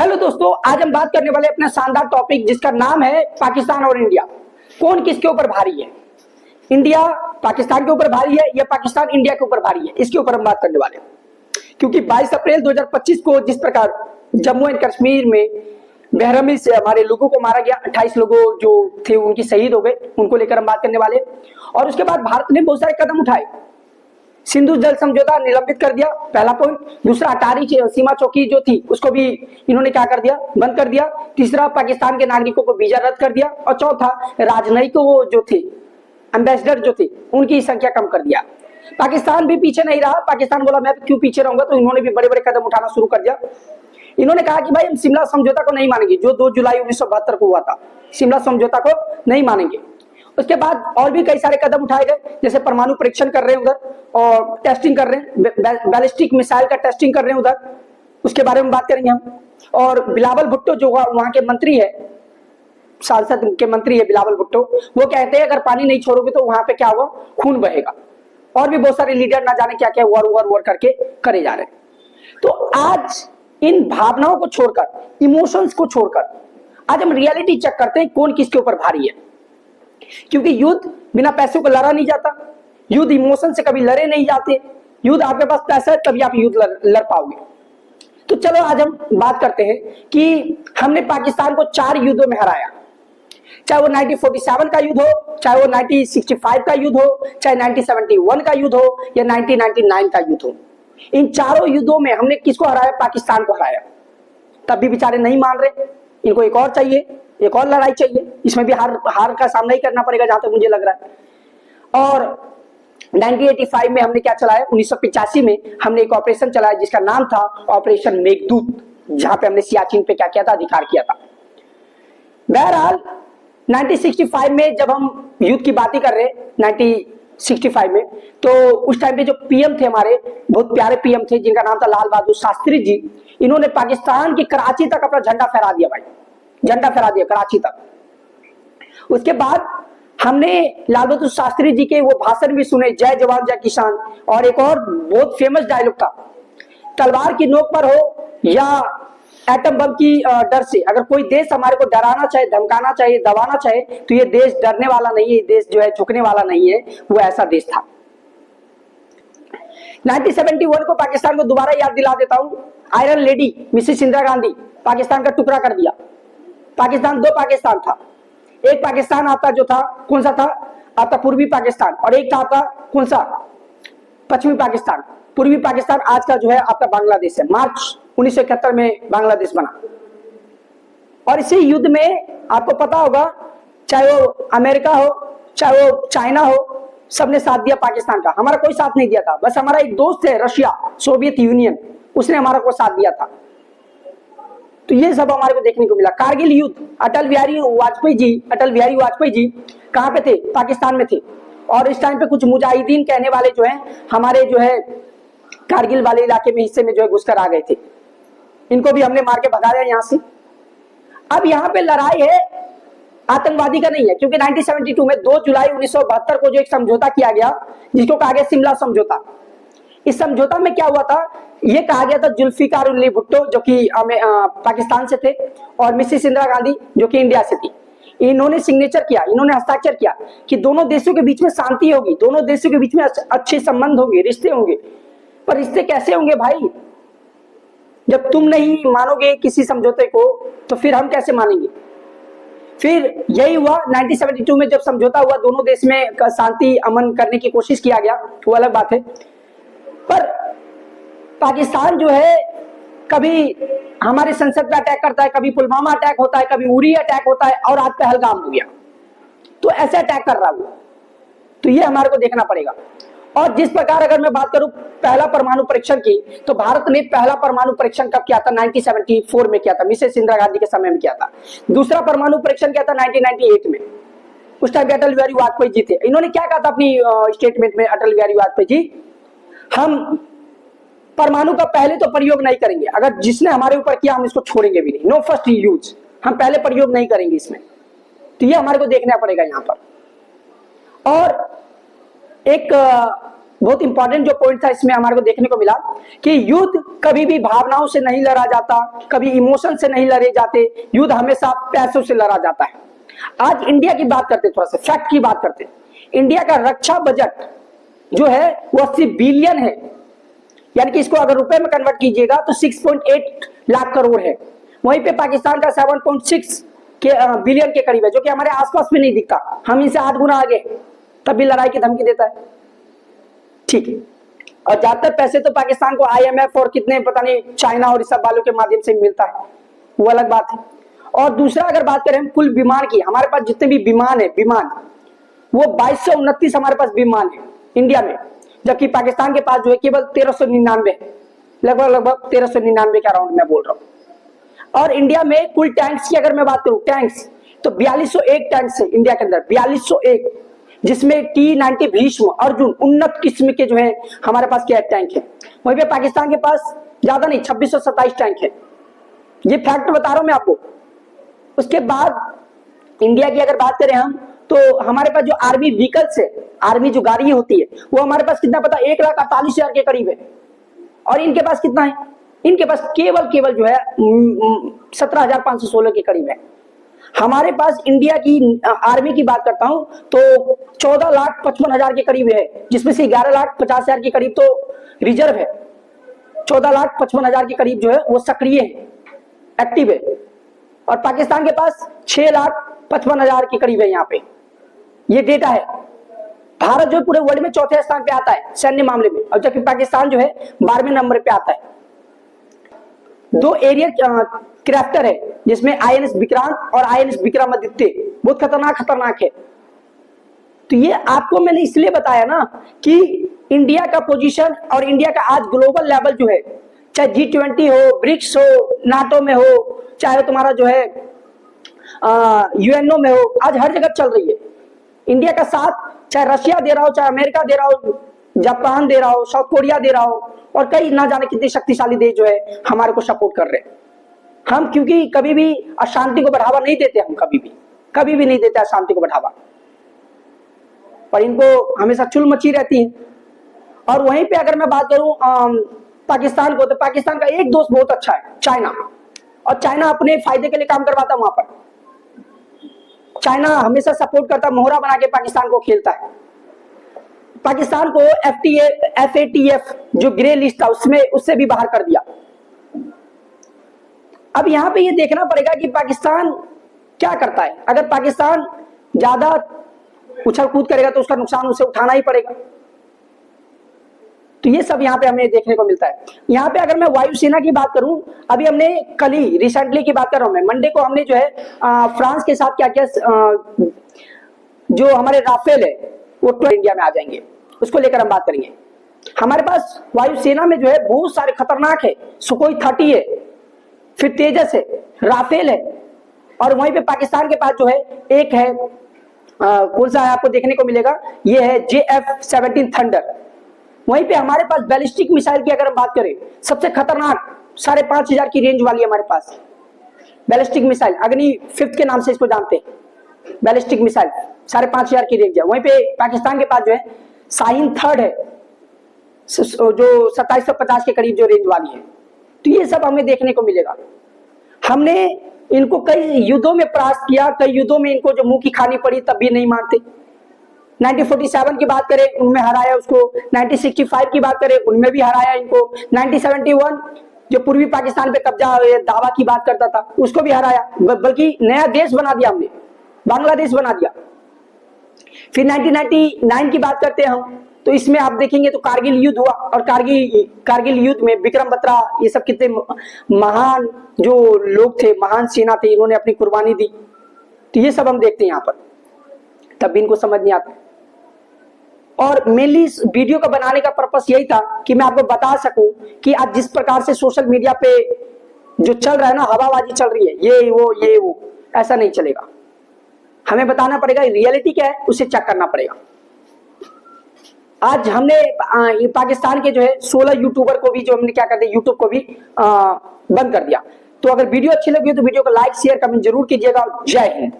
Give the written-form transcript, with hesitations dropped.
Hello दोस्तों, आज हम बात करने वाले अपना शानदार टॉपिक जिसका नाम है पाकिस्तान और इंडिया। कौन किसके ऊपर भारी है? इंडिया पाकिस्तान के ऊपर भारी है या पाकिस्तान इंडिया के ऊपर भारी है? इसके ऊपर हम बात करने वाले हैं। क्योंकि 22 अप्रैल 2025 को जिस प्रकार जम्मू एंड कश्मीर में बेरहमी से हमारे लोगों को मारा गया, 28 लोगों जो थे उनकी शहीद हो गए, उनको लेकर हम बात करने वाले हैं। और उसके बाद भारत ने बहुत सारे कदम उठाए। सिंधु जल समझौता निलंबित कर दिया, पहला पॉइंट। दूसरा, अटारी सीमा चौकी जो थी उसको भी इन्होंने क्या कर दिया, बंद कर दिया। तीसरा, पाकिस्तान के नागरिकों को वीजा रद्द कर दिया। और चौथा, राजनयिक वो जो थे, एम्बेसडर जो थे, उनकी संख्या कम कर दिया। पाकिस्तान भी पीछे नहीं रहा। पाकिस्तान बोला मैं क्यों पीछे रहूंगा, तो इन्होंने भी बड़े बड़े कदम उठाना शुरू कर दिया। इन्होंने कहा कि भाई हम शिमला समझौता को नहीं मानेंगे, जो 2 जुलाई 1972 को हुआ था। शिमला समझौता को नहीं मानेंगे। उसके बाद और भी कई सारे कदम उठाए गए, जैसे परमाणु परीक्षण कर रहे हैं उधर, और टेस्टिंग कर रहे हैं, बैलिस्टिक मिसाइल का टेस्टिंग कर रहे हैं उधर, उसके बारे में बात करेंगे हम। और बिलावल भुट्टो जो वहां के मंत्री है, सांसद के मंत्री है बिलावल भुट्टो, वो कहते हैं अगर पानी नहीं छोड़ोगे तो वहां पे क्या होगा, खून बहेगा। और भी बहुत सारे लीडर ना जाने क्या क्या वॉर करके करे जा रहे हैं। तो आज इन भावनाओं को छोड़कर, इमोशंस को छोड़कर, आज हम रियलिटी चेक करते हैं कौन किसके ऊपर भारी है। क्योंकि युद्ध बिना पैसे को लड़ा नहीं जाता, युद्ध इमोशन से कभी लड़े नहीं जाते। युद्ध आपके पास पैसा है तभी आप युद्ध लड़ पाओगे। तो चलो आज हम बात करते हैं कि हमने पाकिस्तान को 4 युद्धों में हराया, चाहे वो 1947 का युद्ध हो, चाहे वो 1965 का युद्ध हो, चाहे 1971 का युद्ध हो या 1999 का युद्ध हो। इन चारों युद्धों में हमने किसको हराया? पाकिस्तान को हराया। तब भी बेचारे नहीं मान रहे, इनको एक और चाहिए, एक और लड़ाई चाहिए। इसमें भी हार का सामना ही करना पड़ेगा जहां तक मुझे लग रहा है। और 1985 में हमने क्या चलाया, 1985 में हमने एक ऑपरेशन चलाया जिसका नाम था ऑपरेशन मेघदूत, जहां पे हमने सियाचिन पे क्या किया था, अधिकार किया था। बहरहाल 1965 में जब हम युद्ध की बात ही कर रहे हैं, 1965 में, तो उस टाइम पे जो पीएम थे हमारे, बहुत प्यारे पीएम थे जिनका नाम था लाल बहादुर शास्त्री जी, इन्होंने पाकिस्तान की कराची तक अपना झंडा फहरा दिया भाई, झंडा फहरा दिया कराची तक। उसके बाद हमने लाल बहादुर शास्त्री जी के वो भाषण भी सुने, जय जवान जय किसान। और एक और बहुत फेमस डायलॉग था, तलवार की नोक पर हो या एटम बम की डर से, अगर कोई देश हमारे को डराना चाहे, धमकाना चाहे, दबाना चाहे, तो ये देश डरने वाला नहीं है, ये देश जो है झुकने वाला नहीं है। वो ऐसा देश था। 1971 को पाकिस्तान को दोबारा याद दिला देता हूं। Iron lady Mrs Indira Gandhi Pakistan का टुकड़ा कर दिया। पाकिस्तान 2 पाकिस्तान था। एक पाकिस्तान आपका जो था, कौन सा था आपका? पूर्वी पाकिस्तान। और एक था आपका कौन सा? पश्चिमी पाकिस्तान। पूर्वी पाकिस्तान आज का जो है आपका बांग्लादेश है। मार्च 1971 में बांग्लादेश बना। और इसी युद्ध में आपको पता होगा, चाहे वो अमेरिका हो, चाहे वो चाइना हो, सबने साथ दिया पाकिस्तान का। हमारा कोई साथ नहीं दिया था, बस हमारा एक दोस्त है रशिया, सोवियत यूनियन, उसने हमारा को साथ दिया था। तो ये सब हमारे को देखने को मिला। कारगिल युद्ध, अटल बिहारी वाजपेयी जी कहाँ पे थे? पाकिस्तान में थे। और इस टाइम पे कुछ मुजाहिदीन कहने वाले जो हैं, हमारे जो है कारगिल वाले इलाके में, हिस्से में जो है घुसकर आ गए थे। इनको भी हमने मार के भगा दिया यहाँ से। अब यहाँ पे लड़ाई है आतंकवादी का नहीं है, क्योंकि 1972 में 2 जुलाई 1972 को जो एक समझौता किया गया, जिसको कहा गया शिमला समझौता। इस समझौता में क्या हुआ था, ये कहा गया था जुल्फिकार अली भुट्टो जो कि पाकिस्तान से थे, और मिसेस इंदिरा गांधी जो कि इंडिया से थी, इन्होंने सिग्नेचर किया, इन्होंने हस्ताक्षर किया कि दोनों देशों के बीच में शांति होगी, दोनों देशों के बीच में अच्छे संबंध होंगे, रिश्ते होंगे। पर रिश्ते कैसे होंगे भाई? जब तुम नहीं मानोगे किसी समझौते को, तो फिर हम कैसे मानेंगे? फिर यही हुआ 1972 में, जब समझौता हुआ, दोनों देश में शांति अमन करने की कोशिश किया गया, वो अलग बात है। पर पाकिस्तान जो है कभी हमारे संसद पे अटैक करता है, कभी पुलवामा अटैक होता है, कभी उरी अटैक होता है, और आज पहलगाम हो गया। तो ऐसे अटैक कर रहा हूं, तो ये हमारे को देखना पड़ेगा। और जिस प्रकार अगर मैं बात करूं पहला परमाणु परीक्षण की, तो भारत ने पहला परमाणु परीक्षण कब किया था? 1974 में किया था, मिसेस इंदिरा गांधी के समय में किया था। दूसरा परमाणु परीक्षण किया था 1998 में, उस टाइम अटल बिहारी वाजपेयी जी थे। इन्होंने क्या कहा था अपनी स्टेटमेंट में? अटल बिहारी वाजपेयी जी, हम परमाणु का पहले तो प्रयोग नहीं करेंगे, अगर जिसने हमारे ऊपर किया हम इसको छोड़ेंगे भी नहीं, नो फर्स्ट यूज, हम पहले प्रयोग नहीं करेंगे इसमें। तो ये हमारे को देखना पड़ेगा यहाँ पर। और एक बहुत इंपॉर्टेंट जो पॉइंट था इसमें हमारे को देखने को मिला कि युद्ध कभी भी भावनाओं से नहीं लड़ा जाता, कभी इमोशन से नहीं लड़े जाते, युद्ध हमेशा पैसों से लड़ा जाता है। आज इंडिया की बात करते, थोड़ा सा फैक्ट की बात करते। इंडिया का रक्षा बजट जो है वो 80 बिलियन है, यानी कि इसको अगर रुपए में कन्वर्ट कीजिएगा तो 6.8 लाख करोड़ है। वहीं पे पाकिस्तान का 7.6 बिलियन के करीब है, जो कि हमारे आसपास भी नहीं दिखता। हम इनसे 8 गुना आगे, तब भी लड़ाई की धमकी देता है। ठीक है, और ज्यादातर पैसे तो पाकिस्तान को IMF और कितने पता नहीं चाइना और इस सब वालों के माध्यम से मिलता है, वो अलग बात है। और दूसरा अगर बात करें हम कुल विमान की, हमारे पास जितने भी विमान है, विमान वो 2229 हमारे पास विमान है इंडिया में, जबकि पाकिस्तान के पास जो है केवल 1399 है, लगभग 1399 के अराउंड मैं बोल रहा हूँ। और इंडिया में कुल टैंक्स की अगर मैं बात करूं, टैंक्स तो 4201 टैंक्स है इंडिया के अंदर, 4201, जिसमें T90 भीष्म अर्जुन उन्नत किस्म के जो है हमारे पास क्या टैंक है। वहीं पे पाकिस्तान के पास ज्यादा नहीं 2627 टैंक है। ये फैक्ट बता रहा हूं मैं आपको। उसके बाद इंडिया की अगर बात करें हम, तो हमारे पास जो आर्मी व्हीकल्स है, आर्मी जो गाड़ी होती है, वो हमारे पास कितना पता, 1,48,000 के करीब है। और इनके पास कितना है, इनके पास केवल जो है 17,516 के करीब है। हमारे पास इंडिया की आर्मी की बात करता हूं तो 14,55,000 के करीब है, जिसमें से 11,50,000 के करीब तो रिजर्व है। 14,55,000 के करीब जो है वो सक्रिय है, एक्टिव है। और पाकिस्तान के पास 6,55,000 के करीब है। यहाँ पे ये डेटा है। भारत जो है पूरे वर्ल्ड में चौथे स्थान पे आता है सैन्य मामले में, और जबकि पाकिस्तान जो है 12वें नंबर पे आता है। 2 एरियल क्राफ्टर है, जिसमें INS विक्रांत और INS विक्रमादित्य, बहुत खतरनाक है। तो ये आपको मैंने इसलिए बताया ना कि इंडिया का पोजीशन और इंडिया का आज ग्लोबल लेवल जो है, चाहे G20 हो, ब्रिक्स हो, नाटो में हो, चाहे तुम्हारा जो है UNO में हो, आज हर जगह चल रही है। इंडिया का साथ चाहे रशिया दे रहा हो, चाहे अमेरिका दे रहा हो, जापान दे रहा हो, साउथ कोरिया दे रहा हो, और कई ना जाने कितने शक्तिशाली देश जो है हमारे को सपोर्ट कर रहे हैं। हम क्योंकि कभी भी अशांति को बढ़ावा नहीं देते, हम कभी भी नहीं देते अशांति को बढ़ावा, पर इनको हमेशा चुल मची रहती है। और वहीं पे अगर मैं बात करूं पाकिस्तान को, तो पाकिस्तान का एक दोस्त बहुत अच्छा है, चाइना। और चाइना अपने फायदे के लिए काम करवाता है वहां पर। चाइना हमेशा सपोर्ट करता, मोहरा बना के पाकिस्तान को खेलता है। पाकिस्तान को FATF जो ग्रे लिस्ट था उससे भी बाहर कर दिया। अब यहाँ पे ये देखना पड़ेगा कि पाकिस्तान क्या करता है। अगर पाकिस्तान ज्यादा उछल कूद करेगा तो उसका नुकसान उसे उठाना ही पड़ेगा। तो ये सब यहाँ पे हमें देखने को मिलता है। यहाँ पे अगर मैं वायुसेना की बात करूं, अभी हमने कल ही रिसेंटली की बात कर रहा हूं मैं, मंडे को हमने जो है फ्रांस के साथ क्या क्या जो हमारे राफेल है वो इंडिया में आ जाएंगे, उसको लेकर हम बात करेंगे। हमारे पास वायुसेना में जो है बहुत सारे खतरनाक है, सुखोई 30 है, फिर तेजस है, राफेल है, और वहीं पे पाकिस्तान के पास जो है एक है कौन सा है आपको देखने को मिलेगा, ये है JF-17 थंडर। वहीं पे हमारे पास बैलिस्टिक मिसाइल की अगर हम बात करें, सबसे खतरनाक 5,500 की रेंज वाली हमारे पास बैलिस्टिक मिसाइल, अग्नि 5 के नाम से इसको जानते हैं। बैलिस्टिक मिसाइल 5,500 की रेंज है। वहीं पे पाकिस्तान के पास जो है शाहीन 3 है, जो 2750 के करीब जो रेंज वाली है। तो ये सब हमें देखने को मिलेगा। हमने इनको कई युद्धों में परास्त किया, कई युद्धों में इनको जो मुंह की खानी पड़ी तब भी नहीं मानते। 1947 की बात करें उनमें हराया उसको, 1965 की बात करें उनमें भी हराया इनको, 1971 जो पूर्वी पाकिस्तान पे कब्जा दावा की बात करता था उसको भी हराया, बल्कि नया देश बना दिया हमने, बांग्लादेश बना दिया। फिर 1999 की बात करते हैं हम, तो इसमें आप देखेंगे तो कारगिल युद्ध हुआ, और कारगिल युद्ध में विक्रम बत्रा ये सब कितने महान जो लोग थे, महान सेना थे, इन्होंने अपनी कुर्बानी दी। तो ये सब हम देखते हैं यहाँ पर, तब भी इनको समझ नहीं आता। और मेनली इस वीडियो को बनाने का पर्पस यही था कि मैं आपको बता सकूं कि आज जिस प्रकार से सोशल मीडिया पे जो चल रहा है ना, हवाबाजी चल रही है, ये वो ऐसा नहीं चलेगा। हमें बताना पड़ेगा रियलिटी क्या है, उसे चेक करना पड़ेगा। आज हमने पाकिस्तान के जो है 16 यूट्यूबर को भी जो हमने क्या कर दिया, यूट्यूब को भी बंद कर दिया। तो अगर वीडियो अच्छी लगी हो तो वीडियो को लाइक शेयर कमेंट जरूर कीजिएगा। जय हिंद।